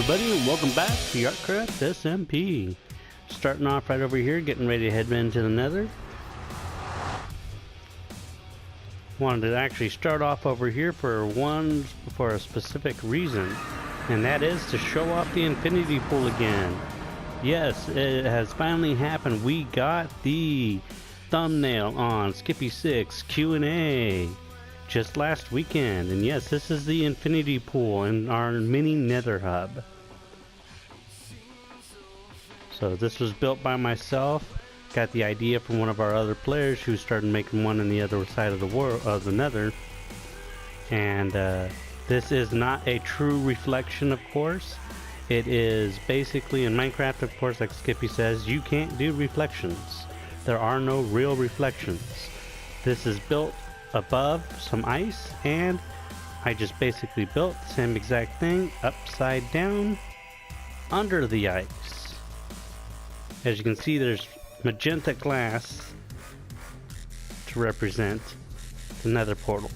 everybody, and welcome back to the ArtCrafters SMP. Starting off right over here, getting ready to head into the Nether. Wanted to actually start off over here for a specific reason, and that is to show off the infinity pool again. Yes, it has finally happened. We got the thumbnail on Skippy6 Q&A just last weekend, and yes, this is the infinity pool in our mini Nether hub. So this was built by myself. Got the idea from one of our other players who started making one on the other side of the world, of the Nether. And this is not a true reflection, of course. It is basically in Minecraft, of course, like Skippy says, you can't do reflections. There are no real reflections. This is built above some ice, and I just basically built the same exact thing upside down under the ice. As you can see, there's magenta glass to represent the Nether portal,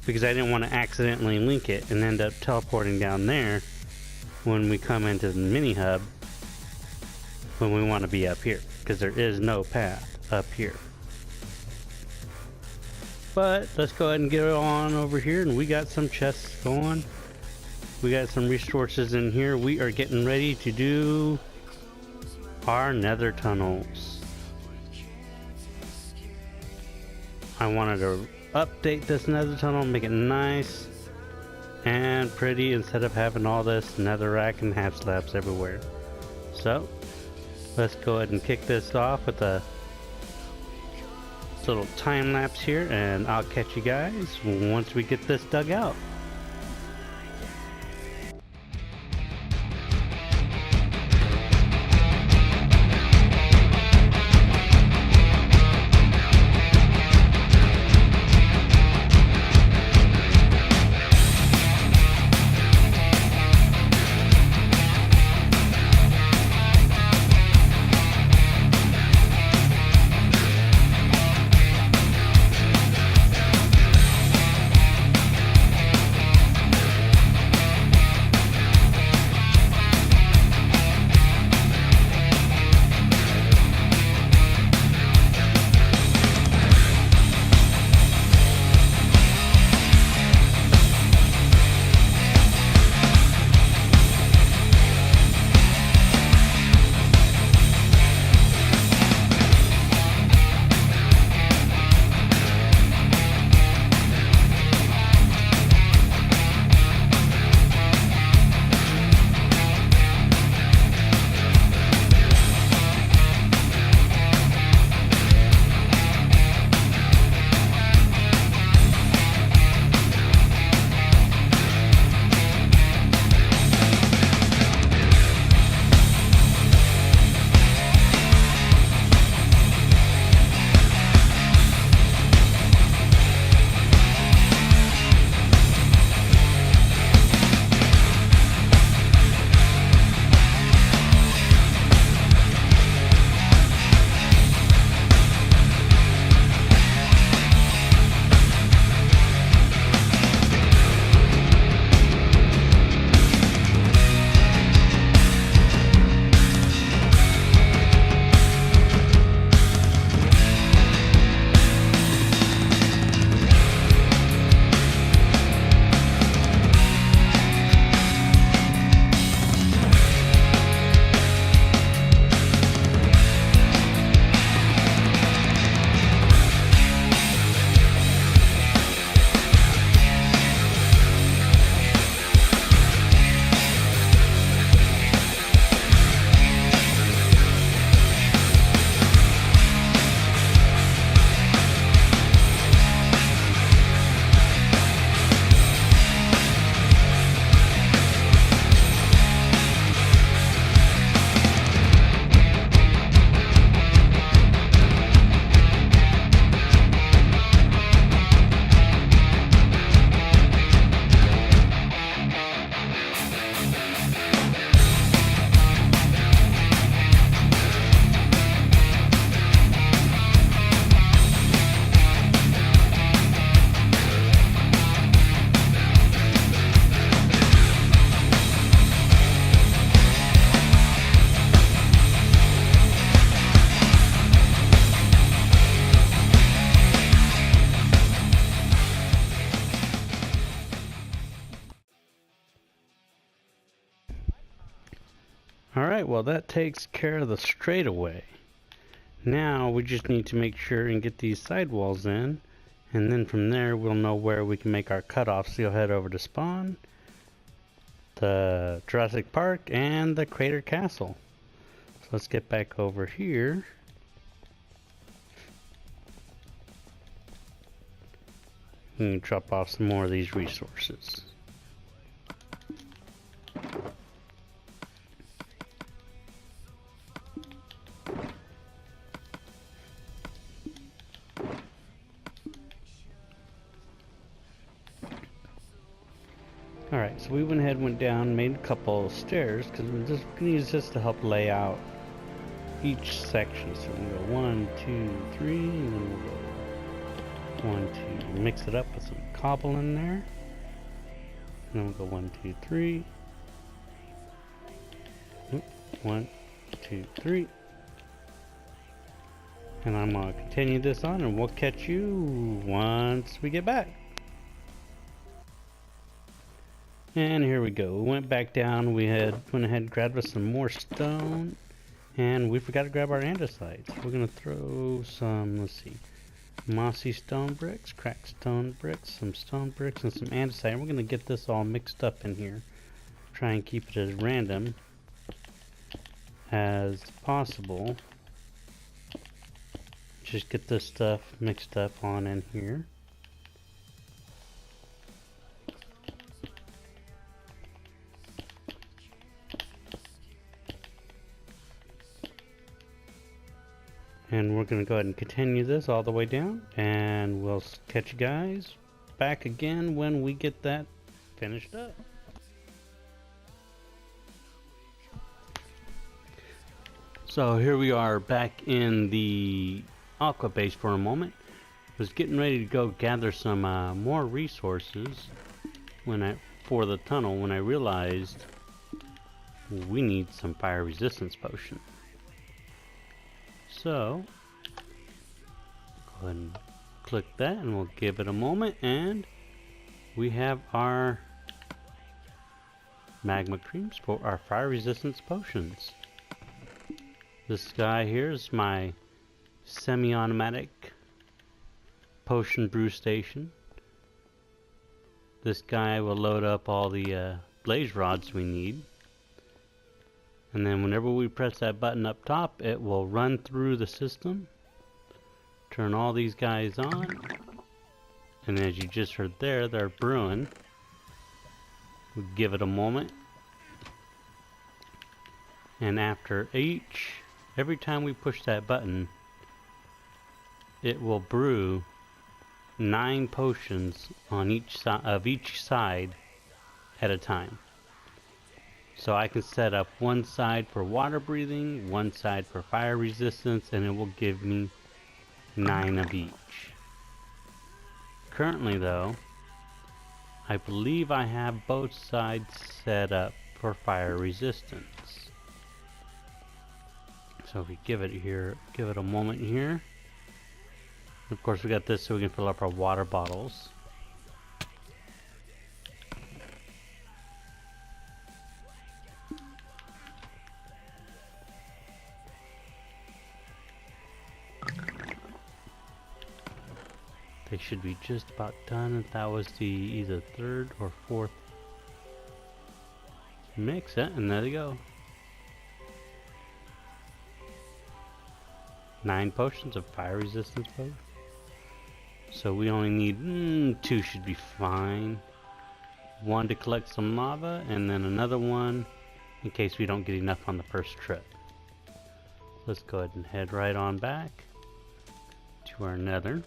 because I didn't want to accidentally link it and end up teleporting down there when we come into the mini hub when we want to be up here, because there is no path up here. But let's go ahead and get on over here, and we got some chests going. We got some resources in here. We are getting ready to do our Nether tunnels. I wanted to update this Nether tunnel, make it nice and pretty instead of having all this netherrack and half slabs everywhere. So let's go ahead and kick this off with a little time lapse here, and I'll catch you guys once we get this dug out. well, that takes care of the straightaway. Now we just need to make sure and get these sidewalls in, and then from there we'll know where we can make our cutoffs. So you'll head over to spawn, the Jurassic Park, and the Crater Castle. So let's get back over here. And drop off some more of these resources. Alright, so we went ahead and went down, made a couple of stairs, because we're just going to use this to help lay out each section. So we'll go 1, 2, 3, and then we'll go 1, 2, mix it up with some cobble in there. And then we'll go 1, 2, 3. 1, 2, 3. And I'm going to continue this on, and we'll catch you once we get back. And here we go. We went back down. We went ahead and grabbed us some more stone, and we forgot to grab our andesite. We're gonna throw some, let's see, mossy stone bricks, cracked stone bricks, some stone bricks, and some andesite. And we're gonna get this all mixed up in here. Try and keep it as random as possible. Just get this stuff mixed up on in here. And we're going to go ahead and continue this all the way down, and we'll catch you guys back again when we get that finished up. So here we are back in the Aqua-Base for a moment. Was getting ready to go gather some more resources for the tunnel when I realized we need some fire resistance potion. So, go ahead and click that, and we'll give it a moment, and we have our magma creams for our fire resistance potions. This guy here is my semi-automatic potion brew station. This guy will load up all the blaze rods we need. And then whenever we press that button up top, it will run through the system, turn all these guys on, and as you just heard there, they're brewing. We'll give it a moment. And after every time we push that button, it will brew 9 potions on each side at a time. So I can set up one side for water breathing, one side for fire resistance, and it will give me 9 of each. Currently though, I believe I have both sides set up for fire resistance. So if we give it a moment here. Of course we got this so we can fill up our water bottles. They should be just about done. If that was the either 3rd or 4th mix, and there they go. 9 potions of fire resistance potion. So we only need 2 should be fine. 1 to collect some lava, and then another one in case we don't get enough on the first trip. Let's go ahead and head right on back to our nether.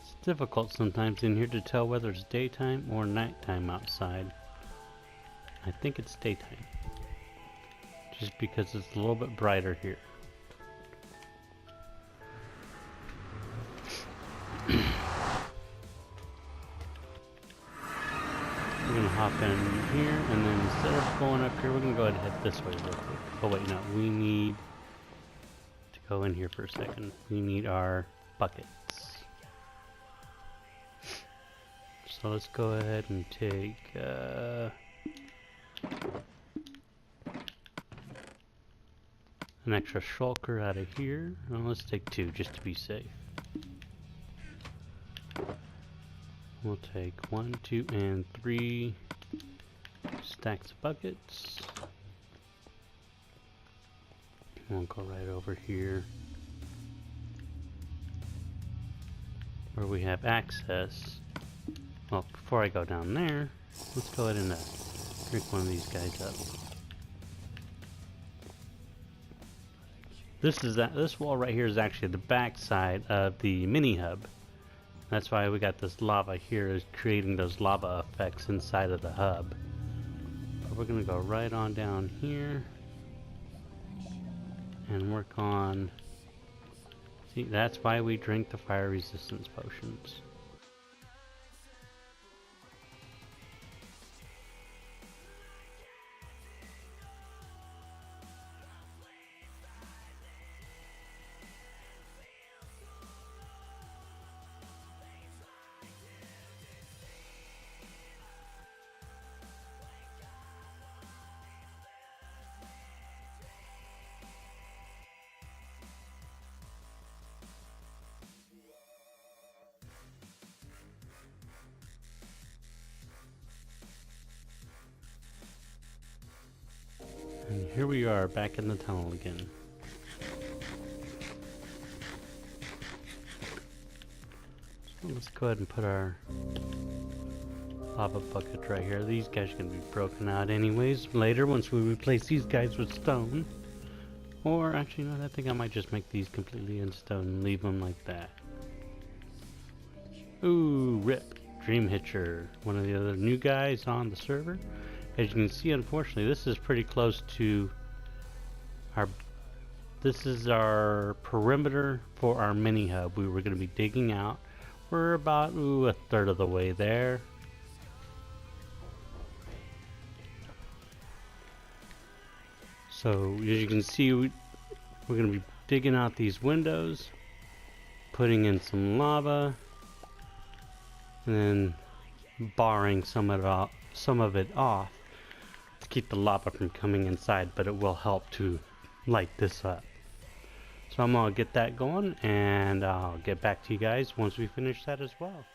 It's difficult sometimes in here to tell whether it's daytime or nighttime outside. I think it's daytime, just because it's a little bit brighter here. We're gonna hop in here, and then instead of going up here, we're gonna go ahead and head this way real quick. Oh wait, no, we need to go in here for a second. We need our buckets. So let's go ahead and take an extra shulker out of here. Well, let's take 2 just to be safe. We'll take 1, 2, and 3 stacks of buckets. We'll go right over here where we have access. Well, before I go down there, let's go ahead and drink one of these guys up. This wall right here is actually the back side of the mini hub. That's why we got this lava here, is creating those lava effects inside of the hub. But we're gonna go right on down here and work on. See, that's why we drink the fire resistance potions. And here we are back in the tunnel again. So let's go ahead and put our lava bucket right here. These guys are going to be broken out anyways later once we replace these guys with stone. Or actually, no, I think I might just make these completely in stone and leave them like that. Ooh, rip. Dream Hitcher, one of the other new guys on the server. As you can see, unfortunately, this is pretty close to our... This is our perimeter for our mini hub we were going to be digging out. We're about, a third of the way there. So, as you can see, we're going to be digging out these windows, putting in some lava, and then barring some of it off to keep the lava from coming inside, but it will help to light this up. So I'm gonna get that going, and I'll get back to you guys once we finish that as well.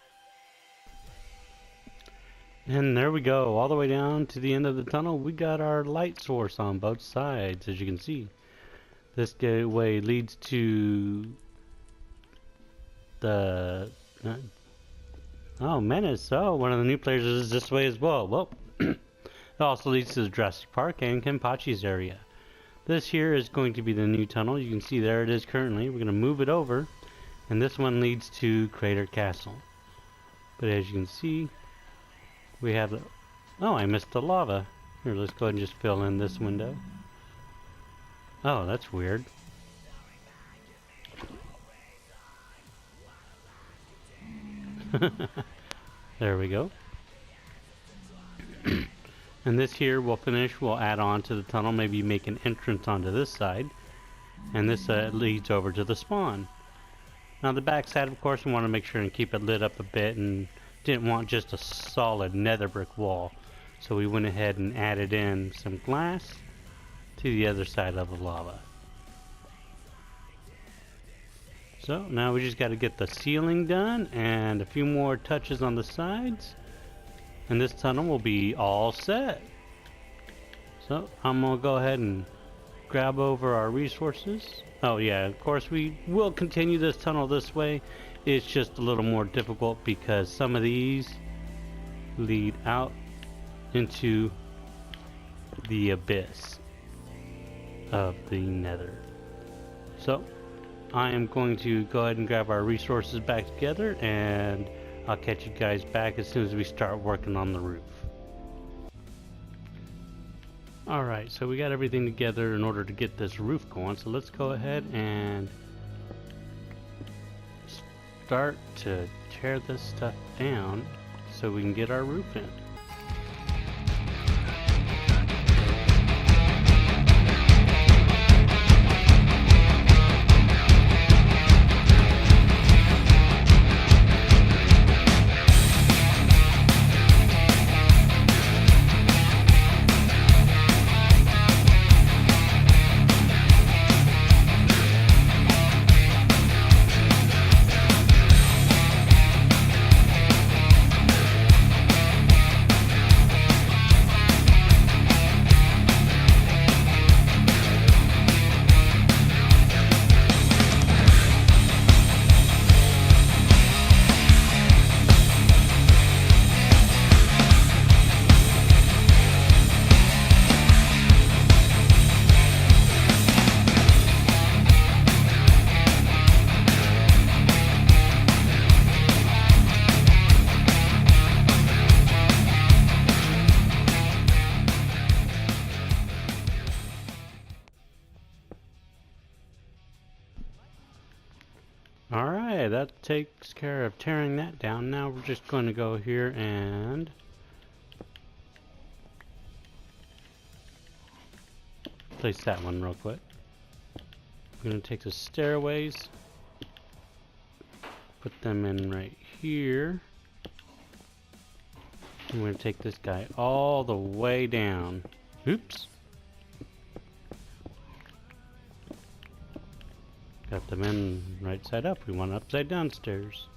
And there we go, all the way down to the end of the tunnel. We got our light source on both sides, as you can see. This gateway leads to the oh, Menace. Oh, one of the new players is this way as well. Well, it also leads to the Jurassic Park and Kenpachi's area. This here is going to be the new tunnel. You can see there it is currently. We're going to move it over, and this one leads to Crater Castle. But as you can see, we have the... Oh, I missed the lava. Here, let's go ahead and just fill in this window. Oh, that's weird. There we go. And this here we'll finish, we'll add on to the tunnel, maybe make an entrance onto this side, and this leads over to the spawn. Now the back side, of course, we want to make sure and keep it lit up a bit, and didn't want just a solid nether brick wall, so we went ahead and added in some glass to the other side of the lava. So now we just got to get the ceiling done and a few more touches on the sides, and this tunnel will be all set. So I'm gonna go ahead and grab over our resources. Oh yeah, of course we will continue this tunnel this way. It's just a little more difficult because some of these lead out into the abyss of the nether. So I am going to go ahead and grab our resources back together, and I'll catch you guys back as soon as we start working on the roof. Alright, so we got everything together in order to get this roof going, so let's go ahead and start to tear this stuff down so we can get our roof in. that takes care of tearing that down. Now we're just going to go here and place that one real quick. I'm going to take the stairways, put them in right here. I'm going to take this guy all the way down. Oops. Got them in right side up. We want upside down stairs.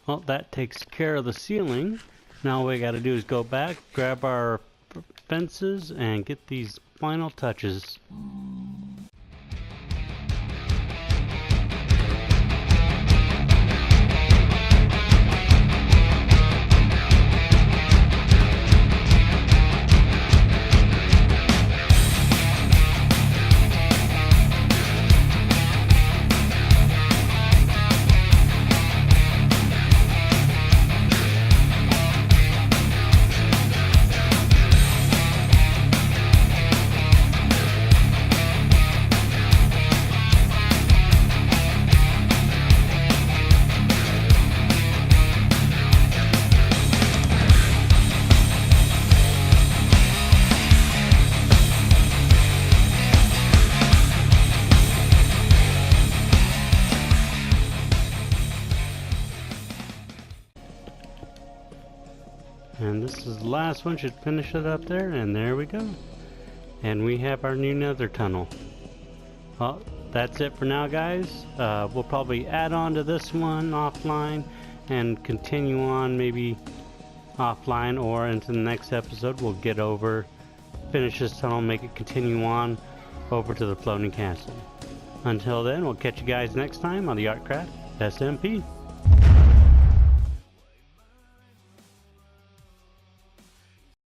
Well, that takes care of the ceiling. Now all we got to do is go back, grab our fences, and get these final touches. And this is the last one, should finish it up there, and there we go. And we have our new nether tunnel. Well, that's it for now, guys. We'll probably add on to this one offline and continue on maybe offline or into the next episode, we'll get over, finish this tunnel, make it continue on over to the floating castle. Until then, we'll catch you guys next time on the ArtCraft SMP.